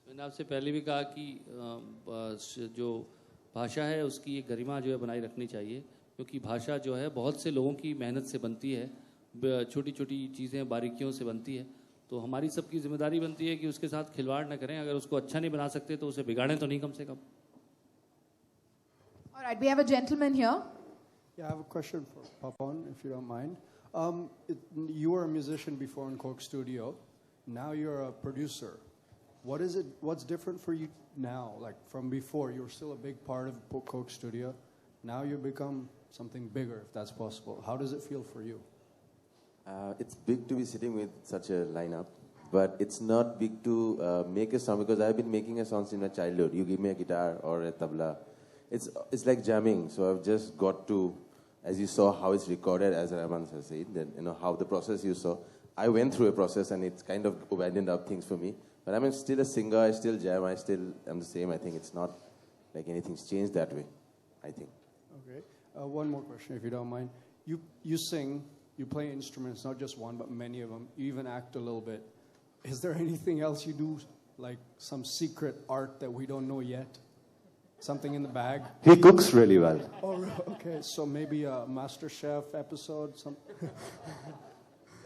मैंने आपसे पहले भी कहा कि जो भाषा है उसकी एक गरिमा जो है बनाए रखनी चाहिए, क्योंकि भाषा जो है बहुत से लोगों की मेहनत से बनती है, छोटी छोटी चीज़ें बारीकियों से बनती है। तो हमारी सबकी जिम्मेदारी बनती है कि उसके साथ खिलवाड़ न करें। अगर उसको अच्छा नहीं बना सकते तो उसे बिगाड़ें तो नहीं कम से कम। All right, we have a gentleman here. Yeah, I have a question for Pawan, if you don't mind. You were a musician before in Coke Studio. Now you're a producer. What's different for you now? Like from before, you were still a big part of Coke Studio. Now you become something bigger, if that's possible. How does it feel for you? It's big to be sitting with such a lineup, but it's not big to make a song, because I've been making a song since my childhood. You give me a guitar or a tabla, it's like jamming. So I've just got to, as you saw how it's recorded, as Rahman has said, that how the process you saw. I went through a process and it's kind of widened up things for me. But I'm still a singer. I still jam. I still am the same. I think it's not like anything's changed that way, I think. Okay. One more question, if you don't mind. You sing. You play instruments, not just one, but many of them. You even act a little bit. Is there anything else you do, like some secret art that we don't know yet? Something in the bag? He cooks really well. Oh, okay. So maybe a MasterChef episode?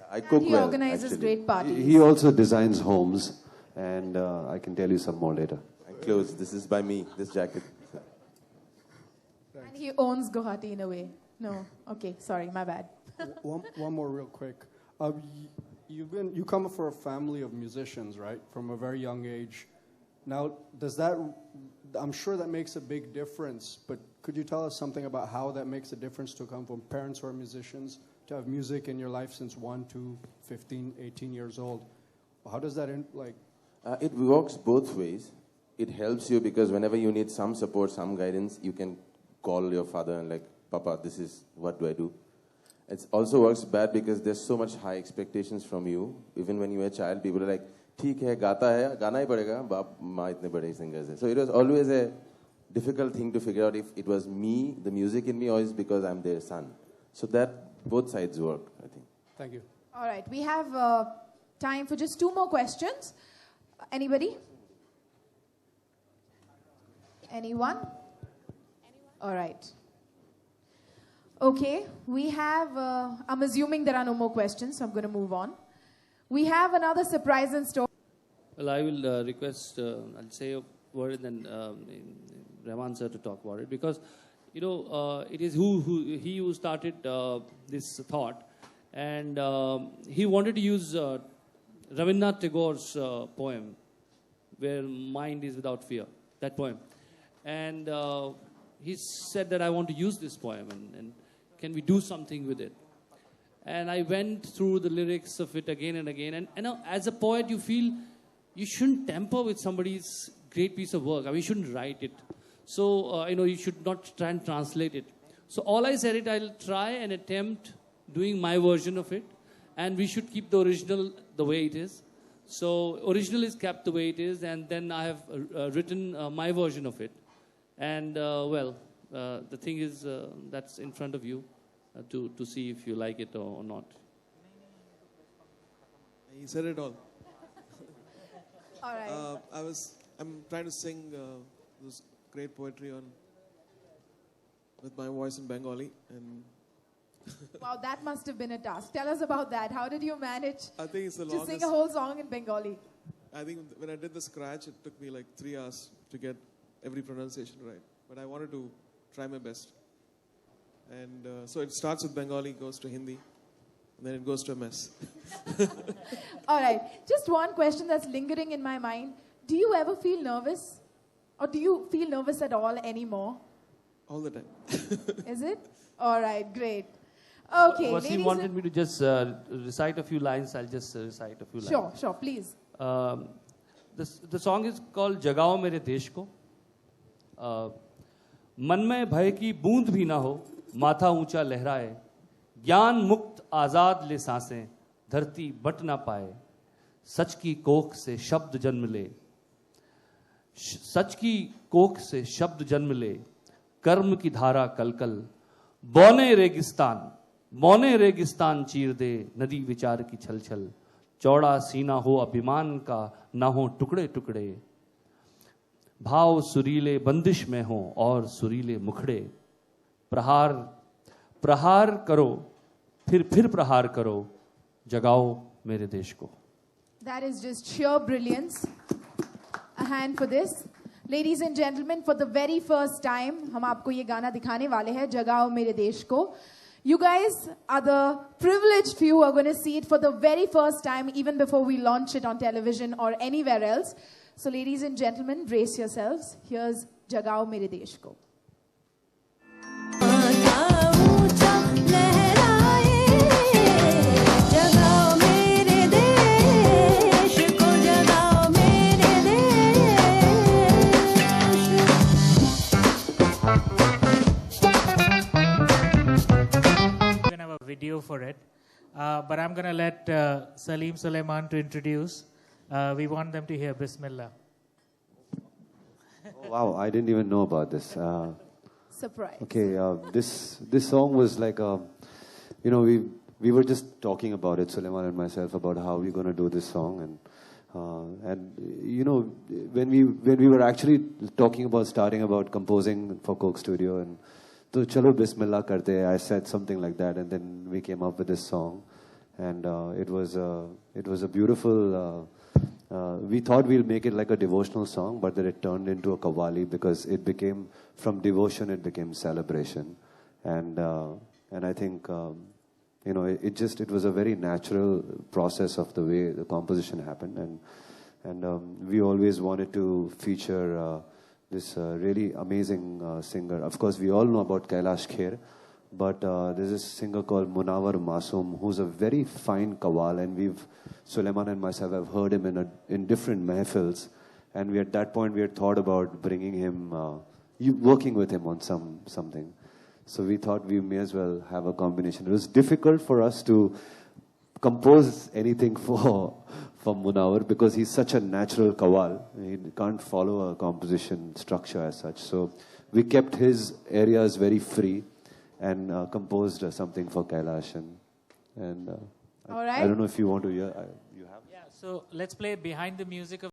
I cook He well, organizes actually. great parties. He also designs homes, and I can tell you some more later. And clothes. This is by me, this jacket. And he owns Guwahati in a way. No, okay, sorry, my bad. One more real quick. You come from a family of musicians, right? From a very young age. Now, I'm sure that makes a big difference, but could you tell us something about how that makes a difference to come from parents who are musicians, to have music in your life since 1 to 15, 18 years old? How does that, It works both ways. It helps you because whenever you need some support, some guidance, you can call your father and like, Papa, this is, what do I do? It also works bad because there's so much high expectations from you. Even when you were a child, people are like, ठीक है, गाता है, गाना ही पड़ेगा, बाप माँ इतने बड़े singers हैं. So it was always a difficult thing to figure out if it was me, the music in me, or is because I'm their son. So that both sides work, I think. Thank you. All right, we have time for just 2 more questions. Anybody? Anyone? All right. Okay, we have, I'm assuming there are no more questions, so I'm going to move on. We have another surprise in store. Well, I will request, I'll say a word and then Rahman sir to talk about it, because, it is he who started this thought, and he wanted to use Rabindranath Tagore's poem, Where Mind is Without Fear, that poem. And he said that I want to use this poem, and can we do something with it? And I went through the lyrics of it again and again. And as a poet, you feel you shouldn't tamper with somebody's great piece of work. I mean, you shouldn't write it. So, you should not try and translate it. So all I said I'll try and attempt doing my version of it. And we should keep the original the way it is. So original is kept the way it is. And then I have written my version of it. And, the thing is, that's in front of you to see if you like it or not. He said it all. All right. I'm trying to sing this great poetry with my voice in Bengali, and Wow, that must have been a task. Tell us about that. How did you manage I think it's the to longest. sing a whole song in Bengali? I think when I did the scratch, it took me like 3 hours to get every pronunciation right. But I wanted to try my best. And so it starts with Bengali, goes to Hindi, and then it goes to a mess. All right. Just one question that's lingering in my mind. Do you ever feel nervous? Or do you feel nervous at all anymore? All the time. Is it? All right, great. Okay, Once he ladies wanted me to just recite a few lines, I'll just recite a few lines. Sure, please. The song is called Jagao Mere Desh Ko. मन में भय की बूंद भी ना हो, माथा ऊंचा लहराए, ज्ञान मुक्त आजाद ले सांसें, धरती बट ना पाए, सच की कोख से शब्द जन्म ले, सच की कोख से शब्द जन्म ले, कर्म की धारा कलकल, बौने रेगिस्तान चीर दे, नदी विचार की छलछल, चौड़ा सीना हो अभिमान का, ना हो टुकड़े टुकड़े, भाव सुरीले बंदिश में हो और सुरीले मुखड़े, प्रहार प्रहार करो फिर प्रहार करो, जगाओ मेरे देश को. That is just sheer brilliance. A hand for this. Ladies and gentlemen, for the very first time, हम आपको ये गाना दिखाने वाले हैं, जगाओ मेरे देश को. You guys are the privileged few who are going to see it for the very first time, even before we launch it on television or anywhere else. So ladies and gentlemen, brace yourselves. Here's Jagao Mere Desh Ko. Video for it, but I'm going to let Salim Suleiman to introduce. We want them to hear Bismillah. Oh, wow, I didn't even know about this. Surprise. Okay, this song was like we were just talking about it, Suleiman and myself, about how we're going to do this song, and when we were actually talking about starting about composing for Coke Studio, and तो चलो बिस्मिल्लाह करते हैं, I said something like that, and then we came up with this song, and it was a beautiful. We thought we'll make it like a devotional song, but then it turned into a qawwali because it became, from devotion it became celebration, and I think it was a very natural process of the way the composition happened, and we always wanted to feature this really amazing singer. Of course, we all know about Kailash Kher, but there's this singer called Munawar Masoom, who's a very fine qawwal, and Suleiman and myself have heard him in different mahfils, and at that point we had thought about bringing him, working with him on something. So we thought we may as well have a combination. It was difficult for us to compose anything for Munawar because he's such a natural qawwal. He can't follow a composition structure as such. So we kept his areas very free and composed something for Kailash. And All right. I don't know if you want to hear. You have? Yeah, so let's play behind the music of